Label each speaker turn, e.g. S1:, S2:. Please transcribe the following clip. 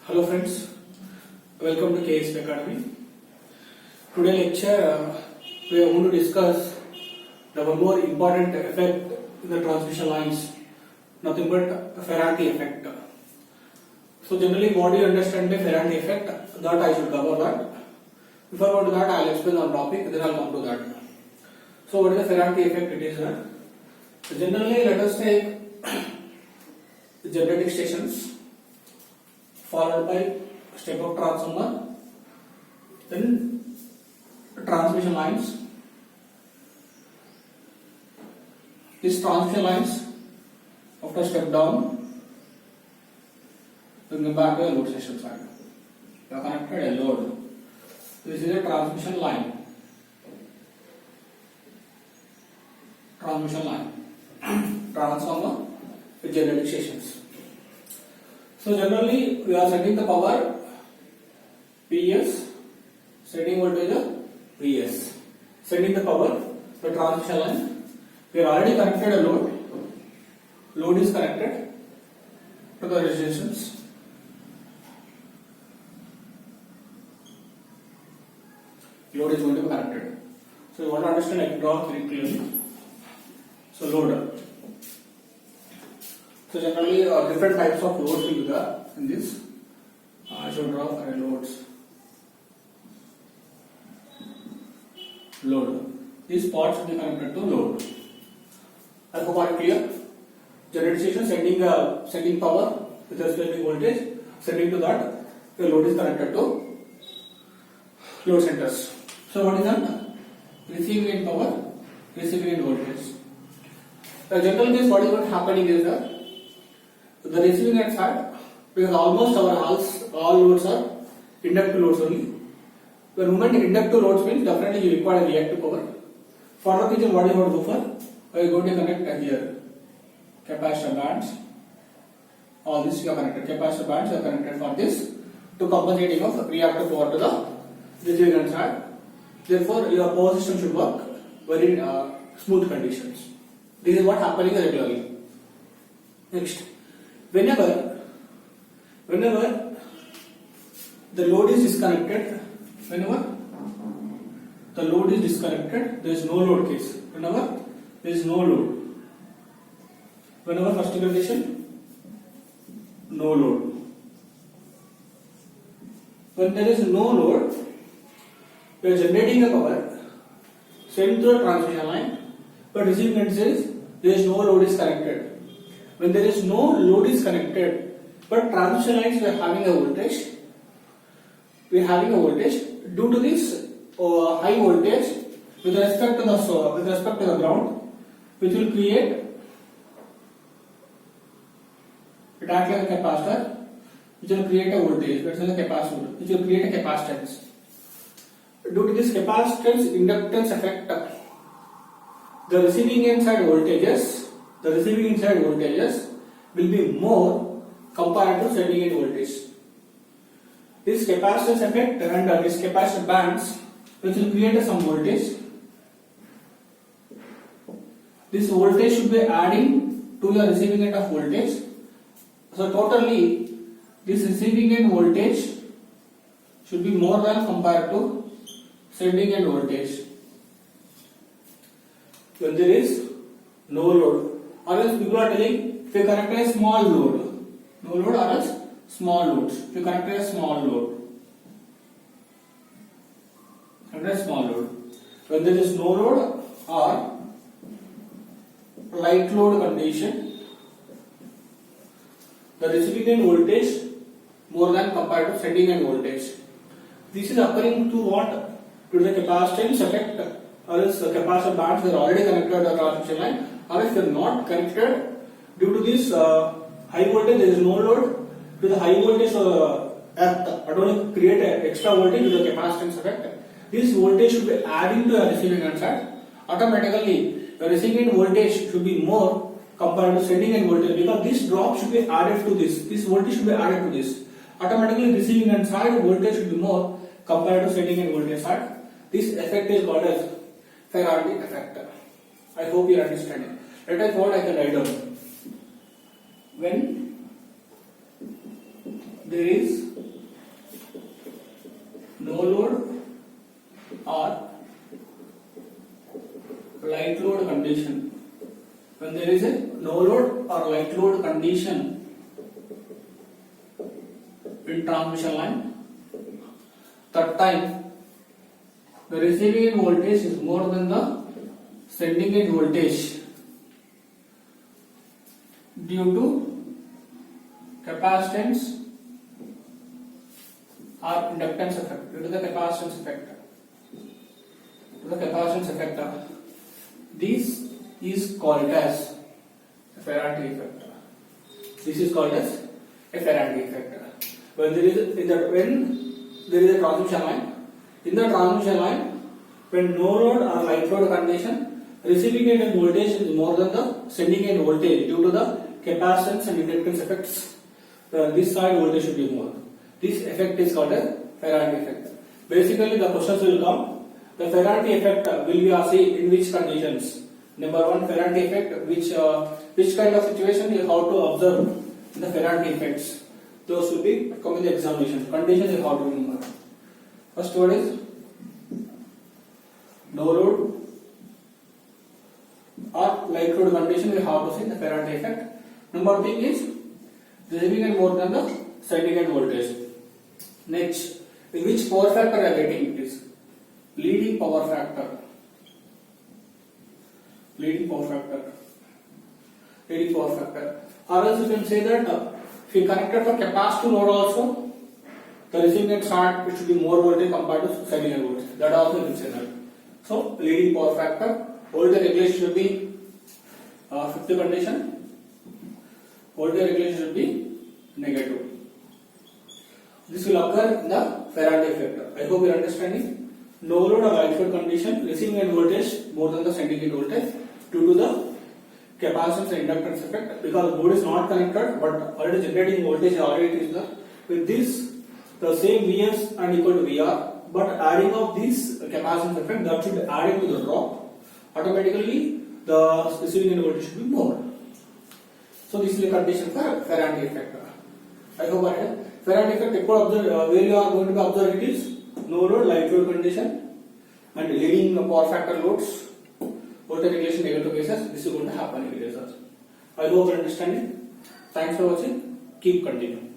S1: Hello friends, welcome to KSP Academy. Today lecture we are going to discuss the one more important effect in the transmission lines, nothing but Faraday effect. So generally what do you understand by Faraday effect? That I should cover that. Before I go to that I will explain on topic, then I will come to that. So what is the Faraday effect? It is so generally let us take the generating stations followed by step up transformer, then transmission lines. These transmission lines after step down, then come back to the load station side. You are connected a load. This is a transmission line. Transformer with generating stations. So generally we are setting the power PS, setting voltage PS, setting the power the transmission line. We are already connected a load. Load is connected to the resistance. Load is going to be connected. So you want to understand, I can draw very clearly. So load. So generally different types of loads will be there in this. I should draw for a loads. Load. These parts will be connected to load. I hope I am clear. Generating station sending power with respect to voltage, sending to that the load is connected to load centers. So what is that? Receiving in power, receiving in voltage. The general case what is not happening is that the receiving end side, because almost all loads are inductive loads only. The moment inductive loads means definitely you require a reactive power. For that reason, what you want to do for? You are going to connect here capacitor bands. All this you are connected. Capacitor bands are connected for this to compensating of reactive power to the receiving end side. Therefore, your power system should work very smooth conditions. This is what happening regularly. Next. Whenever the load is disconnected, there is no load case. Whenever there is no load, first condition, no load. When there is no load, we are generating a power sent through a transmission line, but receiving end says there is no load is connected. When there is no load is connected, but transmission lines we are having a voltage. Due to this high voltage with respect to the ground, which will create it acts like a capacitor, which will create a voltage. That is a capacitor, which will create a capacitance. Due to this capacitance inductance effect, the receiving end side voltages will be more compared to sending end voltage. This capacitance effect and this capacitor bands which will create some voltage. This voltage should be adding to your receiving end of voltage. So totally this receiving end voltage should be more than compared to sending end voltage. When there is no load. Or else people are telling if you connect a small load, no load or else small loads. If you connect a small load, when there is no load or light load condition, the receiving end voltage more than compared to sending end voltage. This is occurring to what? To the capacitance effect, or else the capacitor bands are already connected to the transmission line. Or if they are not connected, due to this high voltage, there is no load. To the high voltage earth, create an extra voltage to the capacitance effect. This voltage should be adding to the receiving end side. Automatically, the receiving end voltage should be more compared to sending end voltage, because this drop should be added to this. This voltage should be added to this. Automatically, receiving end side voltage should be more compared to sending end voltage side. This effect is called as Faraday effect. I hope you are understanding. Let us what I can write down. no load or light load condition in transmission line, that time the receiving end voltage is more than the sending end voltage due to capacitance or inductance effect, due to the capacitance effect. This is called as a Faraday effect. This is called as a Faraday effect. When there is a transmission line, in the transmission line, when no load or light load condition, receiving end voltage is more than the sending end voltage due to the capacitance and inductance effects. This side voltage should be more. This effect is called a Faraday effect. Basically, the questions will come. The Faraday effect will be asked in which conditions? Number one, Faraday effect, which kind of situation you have to observe in the Faraday effects. Those will be come in the examination. Conditions you have to remember. First word is no load or light load condition we have to see the Faraday effect. Number thing is receiving end more than the sending end voltage. Next, in which power factor I am getting it is leading power factor. Or else you can say that if you connected for capacitive load also, the receiving end start it should be more voltage compared to sending end voltage. That also you can say that. So leading power factor, voltage regulation should be fifth condition. Voltage regulation should be negative. This will occur in the Faraday effect. I hope you are understanding. No load or light load condition, receiving end voltage more than the sending end voltage due to the capacitance and inductance effect, because load is not connected but already generating voltage already is there. With this, the same Vs and equal to Vr, but adding of this capacitance effect that should add into the drop. Automatically, the receiving end voltage should be more. So this is the condition for Faraday effect. I hope I have. Faraday effect, where you are going to observe it is no load, light load condition, and leading power factor loads, voltage regulation negative cases. This is going to happen in cases. I hope you are understanding. Thanks for watching. Keep continuing.